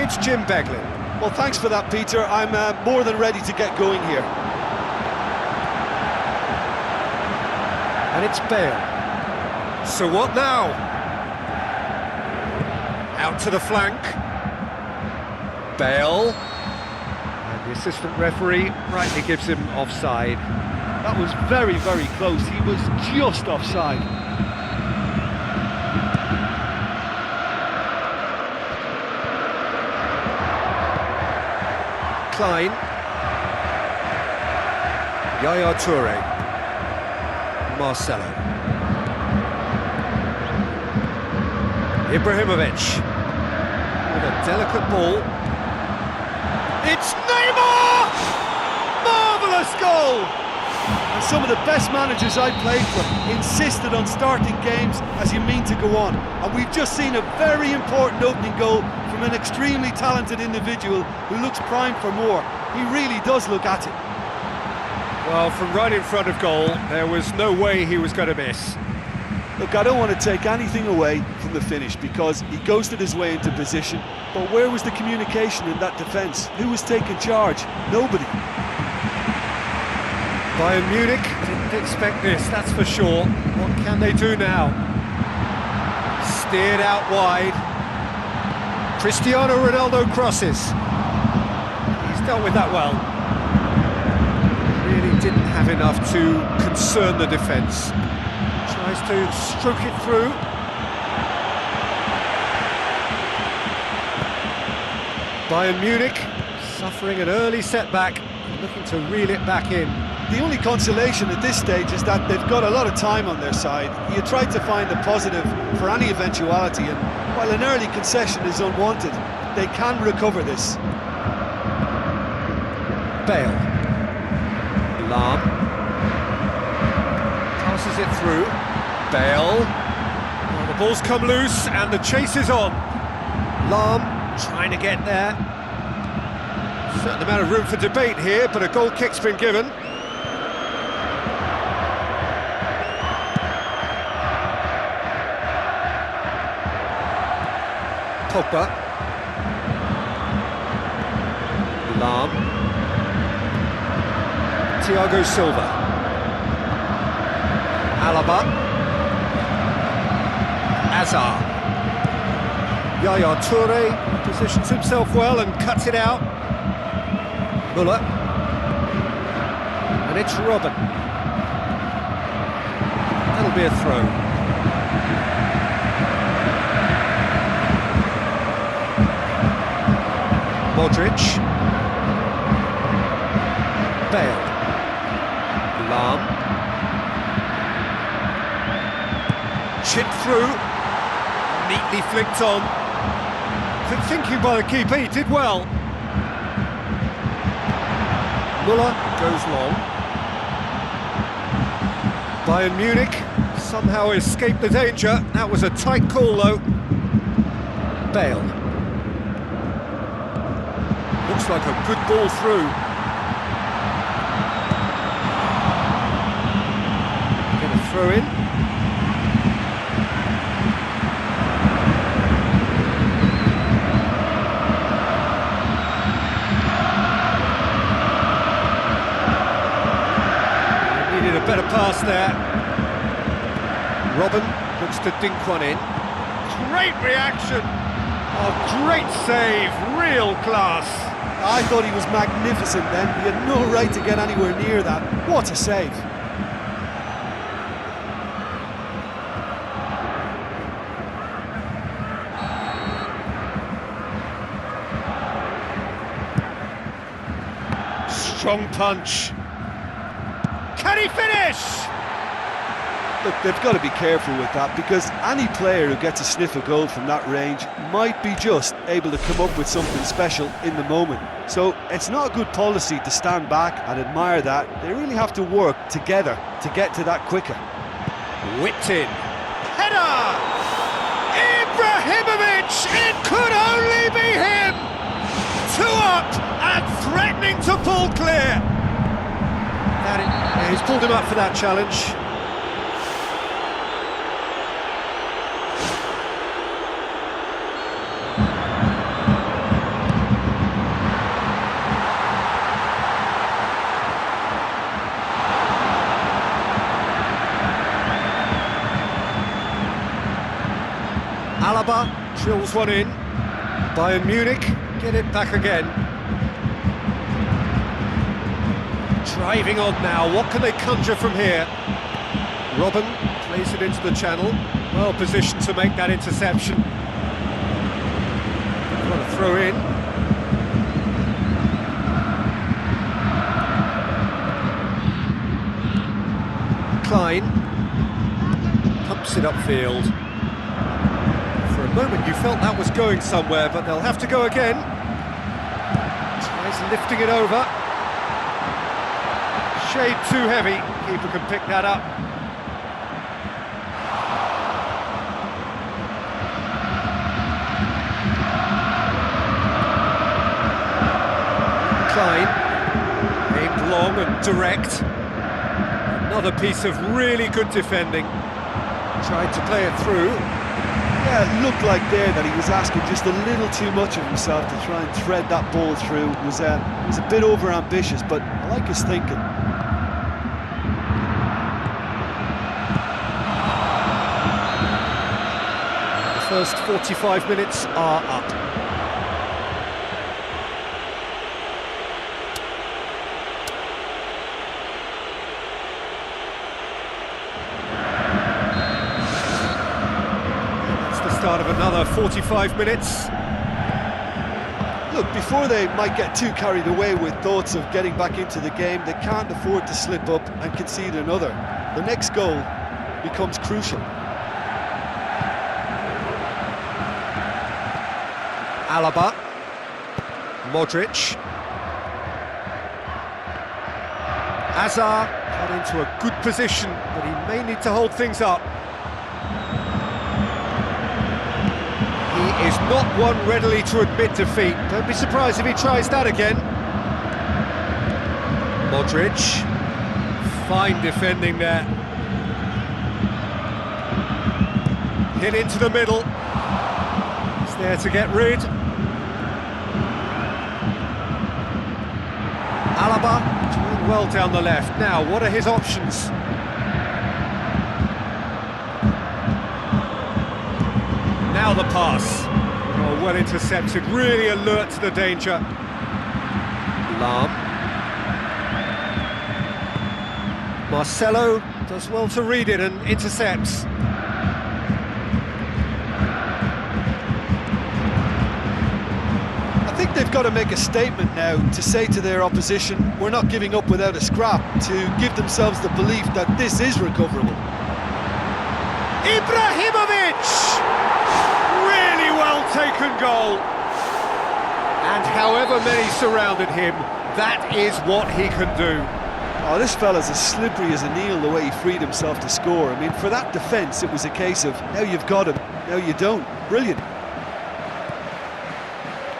it's Jim Beglin. Well, thanks for that, Peter. I'm more than ready to get going here. And it's Bale. So what now? Out to the flank. Bale. And the assistant referee rightly gives him offside. That was very, very close. He was just offside. Klein. Yaya Toure. Marcelo. Ibrahimovic. With a delicate ball. It's Neymar! Marvellous goal! And some of the best managers I played for insisted on starting games as you mean to go on. And we've just seen a very important opening goal from an extremely talented individual who looks primed for more. He really does look at it. Well, from right in front of goal, there was no way he was going to miss. Look, I don't want to take anything away from the finish because he ghosted his way into position. But where was the communication in that defence? Who was taking charge? Nobody. Bayern Munich didn't expect this, that's for sure. What can they do now? Steered out wide. Cristiano Ronaldo crosses. He's dealt with that well. Really didn't have enough to concern the defence. Tries to stroke it through. Bayern Munich suffering an early setback, looking to reel it back in. The only consolation at this stage is that they've got a lot of time on their side. You try to find a positive for any eventuality, and while an early concession is unwanted, they can recover this. Bale. Lahm. Passes it through. Bale. Well, the ball's come loose and the chase is on. Lahm trying to get there. Certain amount of room for debate here, but a goal kick's been given. Pogba. Lahm. Thiago Silva. Alaba. Azar. Yaya Toure positions himself well and cuts it out. Muller. And it's Robben. That'll be a throw. Modric. Bale. Lahm. Chipped through. Neatly flicked on. Good thinking by the keeper, he did well. Muller goes long. Bayern Munich somehow escaped the danger. That was a tight call though. Bale. Looks like a good ball through. Get a throw in. Needed a better pass there. Robben looks to dink one in. Great reaction. Oh, great save, real class. I thought he was magnificent then. He had no right to get anywhere near that. What a save. Strong punch. Can he finish? Look, they've got to be careful with that because any player who gets a sniff of goal from that range might be just able to come up with something special in the moment. So it's not a good policy to stand back and admire that. They really have to work together to get to that quicker. Whipped in. Header! Ibrahimovic! It could only be him! 2 up and threatening to pull clear. He's pulled him up for that challenge. Alaba drills one in. Bayern Munich get it back again. Driving on now, what can they conjure from here? Robben plays it into the channel, well positioned to make that interception. Got a throw in. Klein pumps it upfield. For a moment you felt that was going somewhere, but they'll have to go again. Tries lifting it over. Shade too heavy, keeper can pick that up. Klein, aimed long and direct. Another piece of really good defending. Tried to play it through. Yeah, it looked like there that he was asking just a little too much of himself to try and thread that ball through. It was a bit over-ambitious, but I like his thinking. The first 45 minutes are up. Start of another 45 minutes. Look, before they might get too carried away with thoughts of getting back into the game, they can't afford to slip up and concede another. The next goal becomes crucial. Alaba, Modric, Hazard got into a good position, but he may need to hold things up. He is not one readily to admit defeat. Don't be surprised if he tries that again. Modric, fine defending there. Hit into the middle. He's there to get rid. Alaba doing well down the left. Now, what are his options? Now the pass. Oh, well intercepted, really alert to the danger. Lahm. Marcelo does well to read it and intercepts. I think they've got to make a statement now to say to their opposition, we're not giving up without a scrap, to give themselves the belief that this is recoverable. Ibrahimovic! Really well taken goal. And however many surrounded him, that is what he can do. Oh, this fella's as slippery as an eel the way he freed himself to score. I mean, for that defence, it was a case of, now you've got him, now you don't. Brilliant.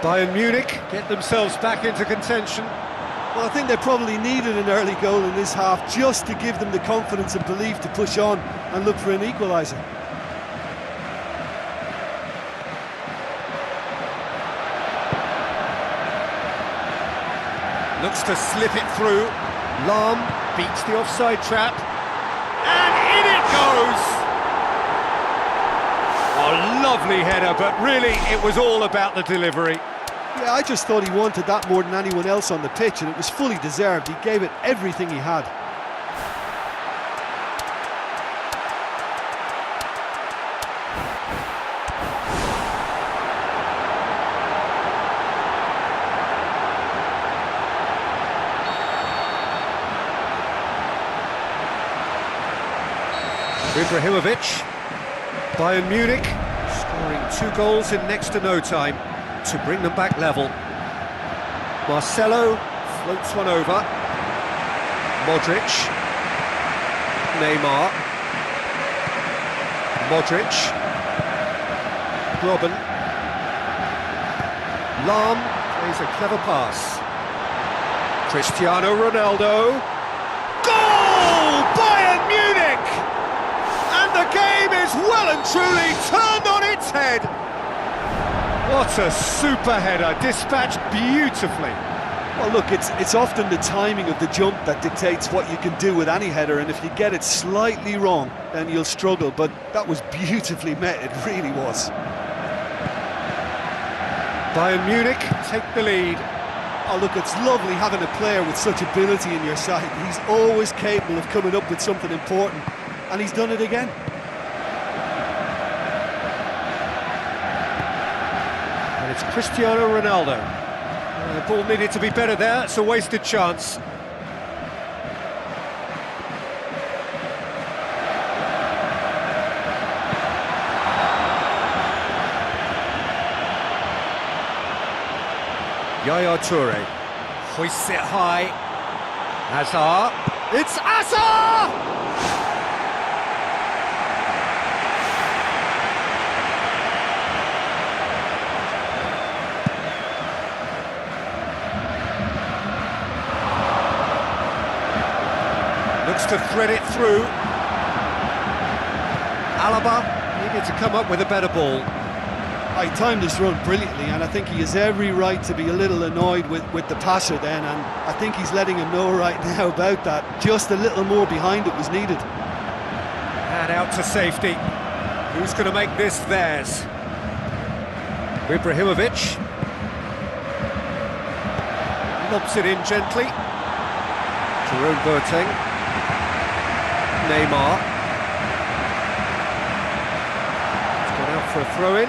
Bayern Munich get themselves back into contention. Well, I think they probably needed an early goal in this half just to give them the confidence and belief to push on and look for an equaliser. Looks to slip it through. Lahm beats the offside trap. And in it goes! Oh, lovely header, but really it was all about the delivery. Yeah, I just thought he wanted that more than anyone else on the pitch, and it was fully deserved. He gave it everything he had. Ibrahimovic, Bayern Munich scoring 2 goals in next to no time to bring them back level. Marcelo floats one over. Modric, Neymar, Modric, Robben, Lahm plays a clever pass. Cristiano Ronaldo, goal! Bayern Munich! And the game is well and truly turned on its head. What a super header, dispatched beautifully. Well, look, it's often the timing of the jump that dictates what you can do with any header, and if you get it slightly wrong, then you'll struggle, but that was beautifully met, it really was. Bayern Munich take the lead. Oh, look, it's lovely having a player with such ability in your side. He's always capable of coming up with something important, and he's done it again. And it's Cristiano Ronaldo. The ball needed to be better there, it's a wasted chance. Yaya Toure hoists it high. Hazard. It's Hazard! Looks to thread it through. Alaba needed to come up with a better ball. He timed this run brilliantly, and I think he has every right to be a little annoyed with the passer then, and I think he's letting him know right now about that. Just a little more behind it was needed. And out to safety. Who's going to make this theirs? Ibrahimovic. Lobs it in gently. Jerome Boateng. Neymar. He's gone out for a throw-in.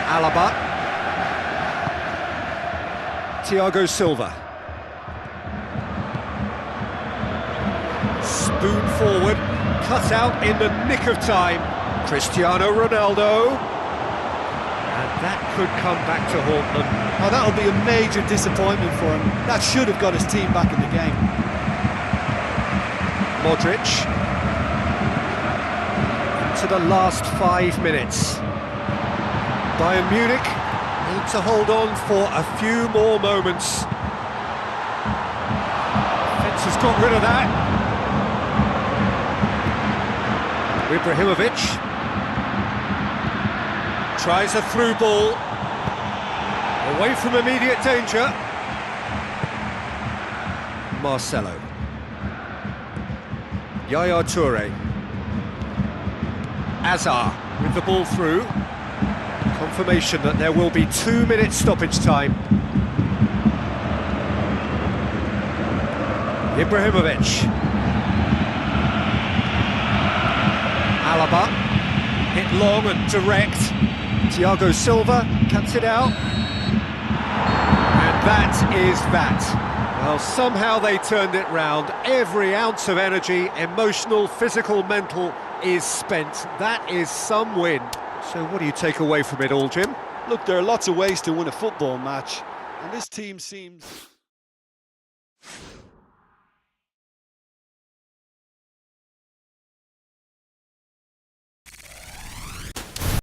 Alaba. Thiago Silva. Spoon forward, cut out in the nick of time. Cristiano Ronaldo. And that could come back to haunt them. Oh, that'll be a major disappointment for him. That should have got his team back in the game. Modric. Into the last 5 minutes. Bayern Munich need to hold on for a few more moments. Fence has got rid of that. Ibrahimovic tries a through ball, away from immediate danger. Marcelo. Yaya Toure. Hazard with the ball through. Confirmation that there will be 2 minutes stoppage time. Ibrahimovic. Alaba. Hit long and direct. Thiago Silva cuts it out. And that is that. Well, somehow they turned it round. Every ounce of energy, emotional, physical, mental, is spent. That is some win. So what do you take away from it all, Jim? Look, there are lots of ways to win a football match, and this team seems...